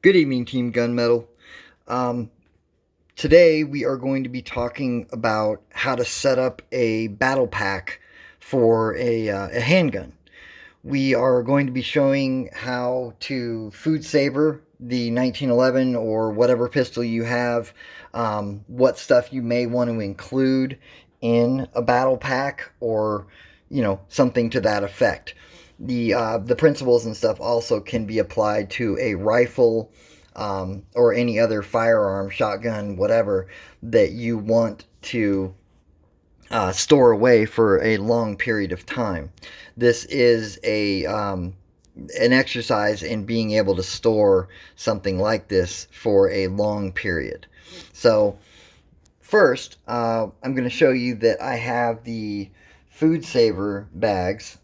Good evening, Team Gunmetal. Um, Today we are going to be talking about how to set up a battle pack for a handgun. We are going to be showing how to food saver the 1911 or whatever pistol you have, what stuff you may want to include in a battle pack, or something to that effect. The principles and stuff also can be applied to a rifle, or any other firearm, shotgun, whatever that you want to store away for a long period of time. This is an exercise in being able to store something like this for a long period. So first, I'm going to show you that I have the food saver bags,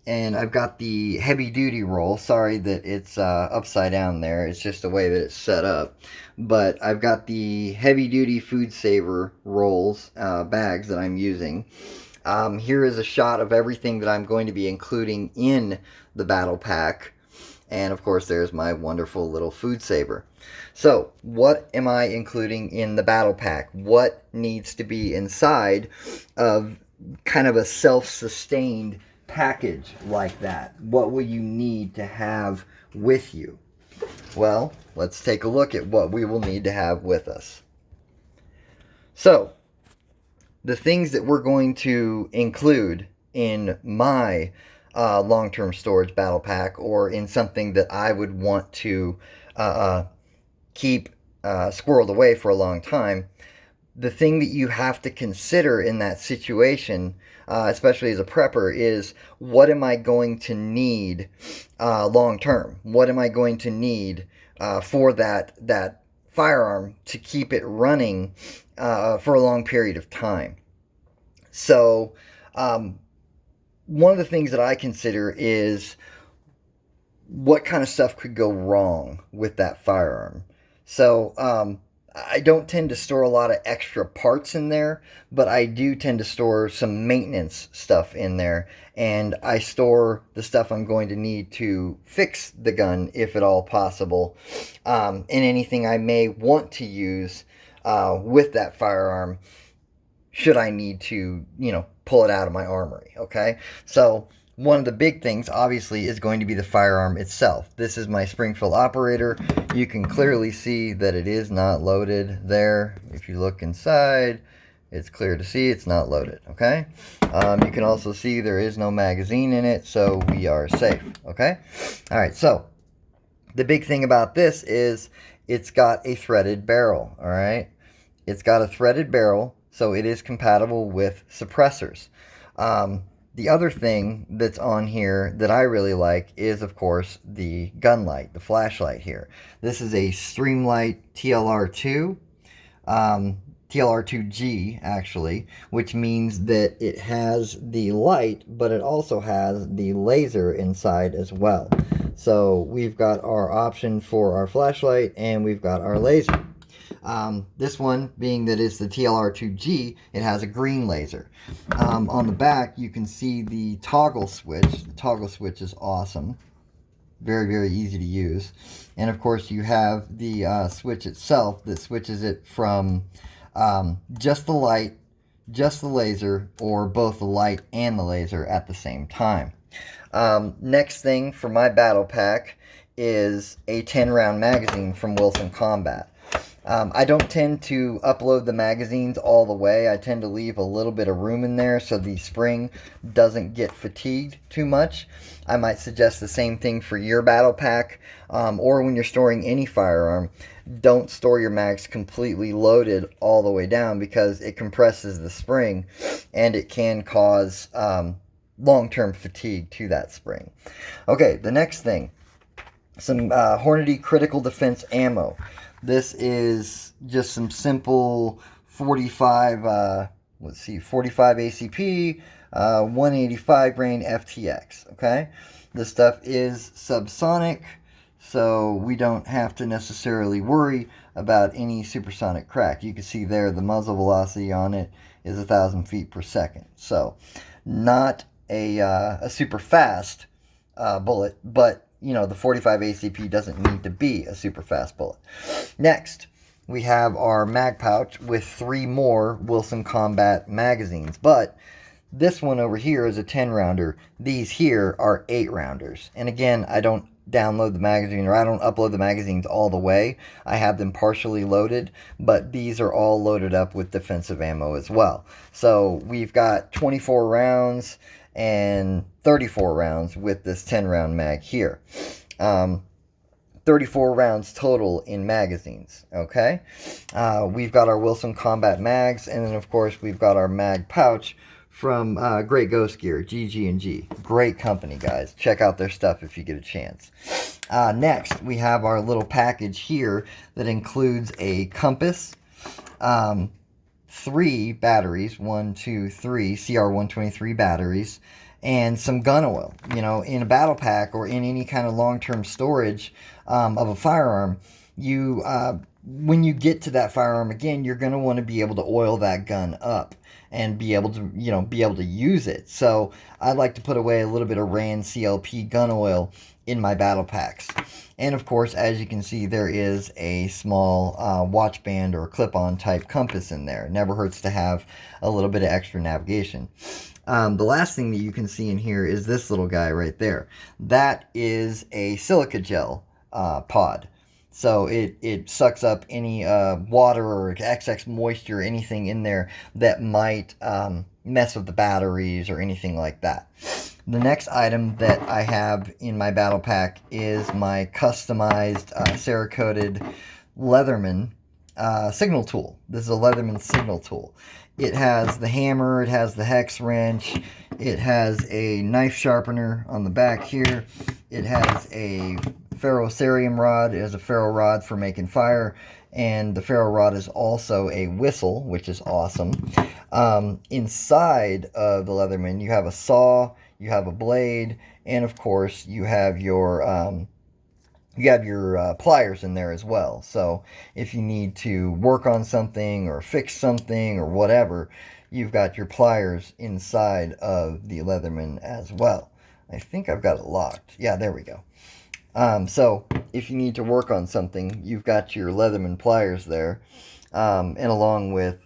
and I've got the heavy duty roll. Sorry that it's upside down there. It's just the way that it's set up. But I've got the heavy duty food saver rolls, bags that I'm using. Here is a shot of everything that I'm going to be including in the battle pack. And of course, there's my wonderful little food saver. So, what am I including in the battle pack? What needs to be inside of kind of a self-sustained package like that? What will you need to have with you? Well, let's take a look at what we will need to have with us. So, the things that we're going to include in my long-term storage battle pack, or in something that I would want to keep squirreled away for a long time, the thing that you have to consider in that situation, especially as a prepper, is what am I going to need long term? What am I going to need for that firearm to keep it running for a long period of time? So, one of the things that I consider is what kind of stuff could go wrong with that firearm. So, I don't tend to store a lot of extra parts in there, but I do tend to store some maintenance stuff in there. And I store the stuff I'm going to need to fix the gun, if at all possible, and anything I may want to use with that firearm, should I need to, pull it out of my armory, okay? So, one of the big things, obviously, is going to be the firearm itself. This is my Springfield operator. You can clearly see that it is not loaded there. If you look inside, it's clear to see it's not loaded, okay? You can also see there is no magazine in it, so we are safe, okay? All right, so the big thing about this is it's got a threaded barrel, all right? It's got a threaded barrel, so it is compatible with suppressors. The other thing that's on here that I really like is, of course, the gun light, the flashlight here. This is a Streamlight TLR2, TLR2G, actually, which means that it has the light, but it also has the laser inside as well. So we've got our option for our flashlight, and we've got our laser. This one, being that it's the TLR2G, it has a green laser. On the back, you can see the toggle switch. The toggle switch is awesome. Very, very easy to use. And of course, you have the switch itself that switches it from just the light, just the laser, or both the light and the laser at the same time. Next thing for my battle pack is a 10-round magazine from Wilson Combat. I don't tend to upload the magazines all the way. I tend to leave a little bit of room in there so the spring doesn't get fatigued too much. I might suggest the same thing for your battle pack, or when you're storing any firearm. Don't store your mags completely loaded all the way down, because it compresses the spring and it can cause long-term fatigue to that spring. Okay, the next thing, some Hornady Critical Defense ammo. This is just some simple 45, 45 ACP, 185 grain FTX, okay? This stuff is subsonic, so we don't have to necessarily worry about any supersonic crack. You can see there the muzzle velocity on it is 1,000 feet per second. So, not a super fast bullet, but you know, the 45 ACP doesn't need to be a super fast bullet. Next, we have our mag pouch with 3 more Wilson Combat magazines, but this one over here is a 10 rounder. These here are 8 rounders. And again, I don't download the magazine, or I don't upload the magazines all the way. I have them partially loaded, but these are all loaded up with defensive ammo as well. So we've got 24 rounds and 34 rounds with this 10 round mag here. 34 rounds total in magazines, okay? We've got our Wilson Combat mags, and then of course we've got our mag pouch from Great Ghost Gear, GG&G. Great company, guys. Check out their stuff if you get a chance. Next, we have our little package here that includes a compass, 3 batteries, 1, 2, 3 CR123 batteries, and some gun oil. You know, in a battle pack or in any kind of long-term storage of a firearm, you when you get to that firearm again, you're going to want to be able to oil that gun up and be able to, you know, be able to use it. So I like to put away a little bit of Rand CLP gun oil in my battle packs. And of course, as you can see, there is a small watch band or clip-on type compass in there. It never hurts to have a little bit of extra navigation. The last thing that you can see in here is this little guy right there. That is a silica gel pod. So it sucks up any water or excess moisture, anything in there that might mess with the batteries or anything like that. The next item that I have in my battle pack is my customized Cerakoted Leatherman signal tool. This is a Leatherman signal tool. It has the hammer, it has the hex wrench, it has a knife sharpener on the back here, it has a ferrocerium rod, it has a ferro rod for making fire, and the ferro rod is also a whistle, which is awesome. Inside of the Leatherman, you have a saw, you have a blade, and of course you have your pliers in there as well. So if you need to work on something or fix something or whatever, you've got your pliers inside of the Leatherman as well. I think I've got it locked. Yeah, there we go. So if you need to work on something, you've got your Leatherman pliers there. And along with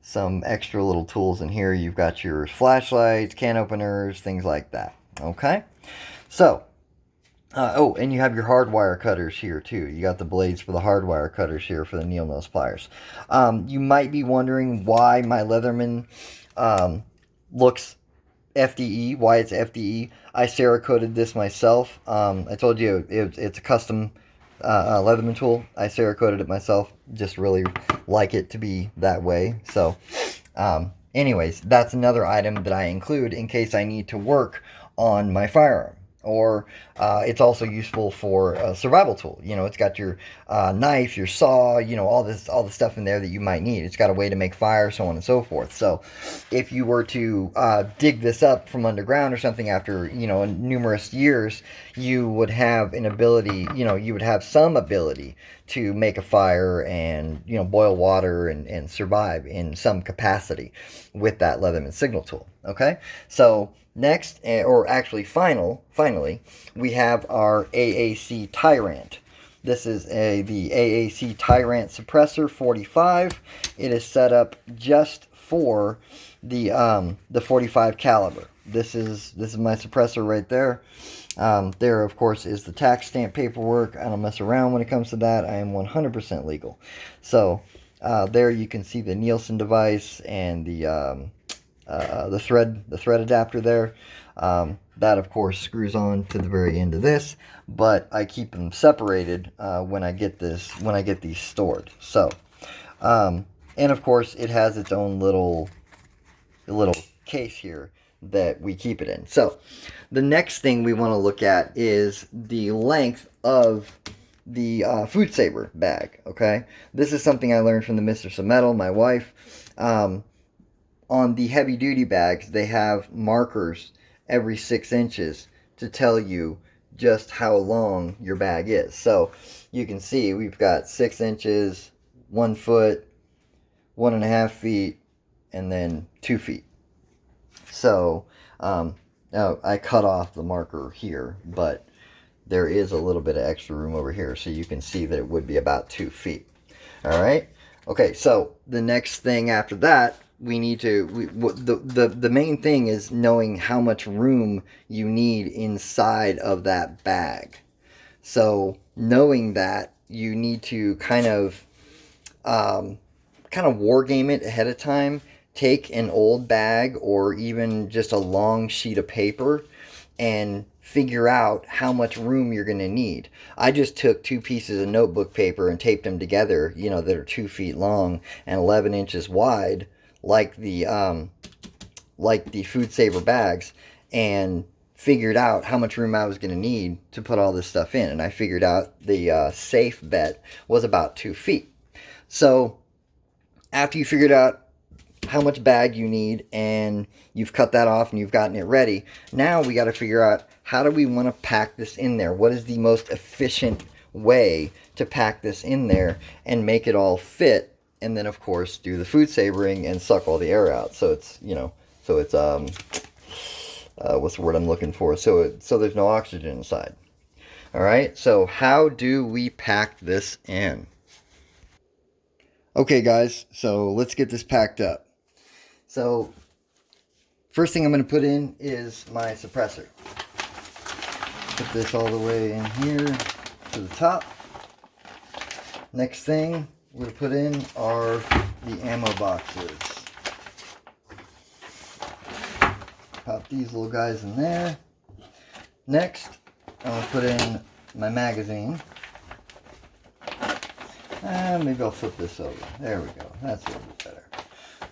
some extra little tools in here, you've got your flashlights, can openers, things like that. Okay? So, oh, and you have your hardwire cutters here too. You got the blades for the hardwire cutters here for the needle nose pliers. You might be wondering why my Leatherman looks FDE, why it's FDE. I Cerakoted this myself. I told you it's a custom Leatherman tool. I Cerakoted it myself. Just really like it to be that way. So, anyways, that's another item that I include in case I need to work on my firearm. Or it's also useful for a survival tool. You know, it's got your knife, your saw, you know, all the stuff in there that you might need. It's got a way to make fire, so on and so forth. So if you were to dig this up from underground or something after, you know, numerous years, you would have an ability, you know, you would have some ability to make a fire and, you know, boil water and survive in some capacity with that Leatherman signal tool. Okay? So next, or actually finally, we have our AAC Ti-Rant. This is the AAC Ti-Rant Suppressor 45. It is set up just for the 45 caliber. This is my suppressor right there. There, of course, is the tax stamp paperwork. I don't mess around when it comes to that. I am 100% legal. So there you can see the Nielsen device and the thread adapter there. That of course screws on to the very end of this, but I keep them separated when I get these stored. So, and of course it has its own little case here that we keep it in. So, the next thing we want to look at is the length of the food saver bag. Okay, this is something I learned from the Mistress of Metal, my wife. On the heavy duty bags, they have markers every 6 inches to tell you just how long your bag is. So you can see we've got 6 inches, 1 foot, 1.5 feet, and then 2 feet. So now I cut off the marker here, but there is a little bit of extra room over here, so you can see that it would be about 2 feet. All right. Okay, so the next thing after that, we need to, the main thing is knowing how much room you need inside of that bag. So knowing that, you need to kind of war game it ahead of time. Take an old bag or even just a long sheet of paper and figure out how much room you're going to need. I just took 2 pieces of notebook paper and taped them together, you know, that are 2 feet long and 11 inches wide, like the Food Saver bags, and figured out how much room I was going to need to put all this stuff in. And I figured out the safe bet was about 2 feet. So after you figured out how much bag you need and you've cut that off and you've gotten it ready, now we got to figure out, how do we want to pack this in there? What is the most efficient way to pack this in there and make it all fit? And then of course do the food savoring and suck all the air out, so it's, you know, so it's what's the word I'm looking for, so there's no oxygen inside. All right, so how do we pack this in? Okay guys, so let's get this packed up. So first thing I'm going to put in is my suppressor. Put this all the way in here to the top. Next thing we're going to put in are the ammo boxes. Pop these little guys in there. Next, I'm going to put in my magazine. Maybe I'll flip this over. There we go. That's a little bit better.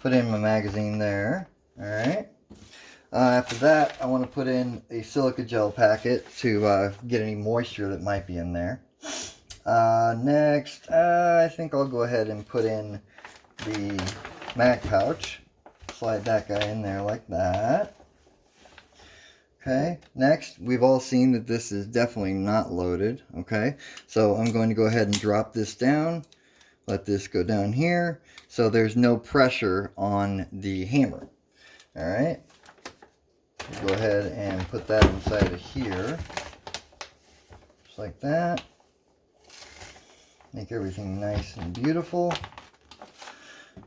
Put in my magazine there. Alright. After that, I want to put in a silica gel packet to get any moisture that might be in there. Next, I think I'll go ahead and put in the mag pouch. Slide that guy in there like that. Okay, next, we've all seen that this is definitely not loaded. Okay, so I'm going to go ahead and drop this down. Let this go down here so there's no pressure on the hammer. All right, go ahead and put that inside of here, just like that. Make everything nice and beautiful.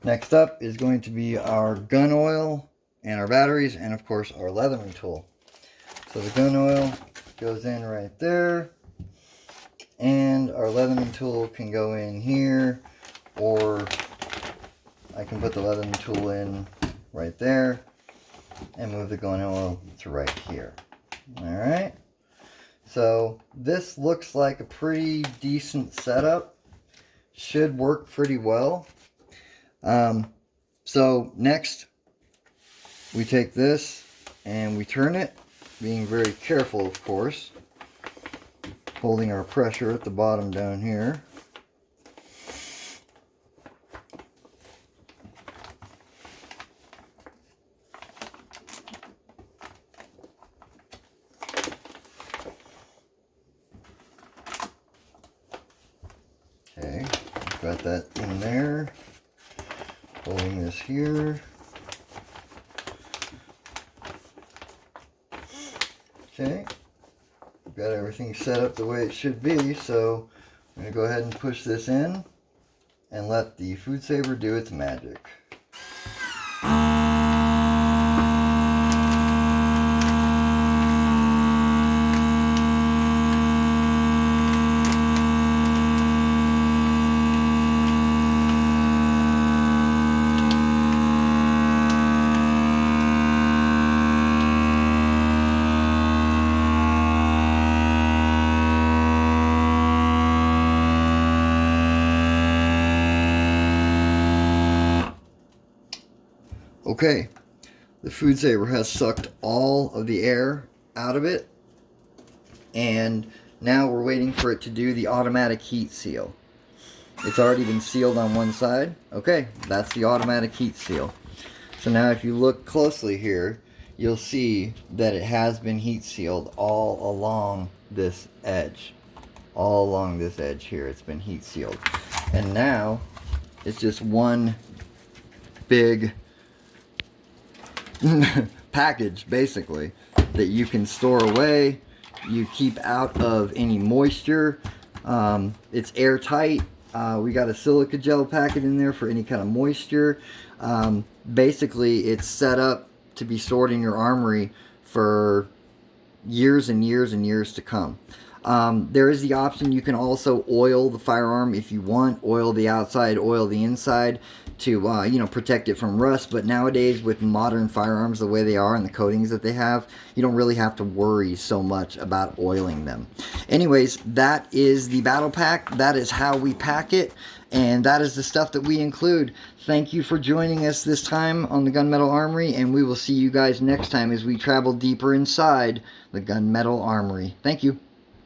Next up is going to be our gun oil and our batteries, and of course our leathering tool. So the gun oil goes in right there, and our leathering tool can go in here, or I can put the leathering tool in right there and move the gun oil to right here. Alright, so this looks like a pretty decent setup. Should work pretty well. So next we take this and we turn it, being very careful of course, holding our pressure at the bottom down here. Okay, got that in there, holding this here. Okay, got everything set up the way it should be, so I'm going to go ahead and push this in and let the food saver do its magic. Okay, the food saver has sucked all of the air out of it, and now we're waiting for it to do the automatic heat seal. It's already been sealed on one side. Okay, that's the automatic heat seal. So now if you look closely here, you'll see that it has been heat sealed all along this edge. All along this edge here, it's been heat sealed. And now it's just one big package basically that you can store away. you keep out of any moisture. It's airtight. We got a silica gel packet in there for any kind of moisture. Basically, it's set up to be stored in your armory for years and years and years to come. There is the option, you can also oil the firearm if you want. Oil the outside, oil the inside to protect it from rust. But nowadays, with modern firearms the way they are and the coatings that they have, you don't really have to worry so much about oiling them. Anyways, that is the battle pack. That is how we pack it, and that is the stuff that we include. Thank you for joining us this time on the Gunmetal Armory, and we will see you guys next time as we travel deeper inside the Gunmetal Armory. Thank you.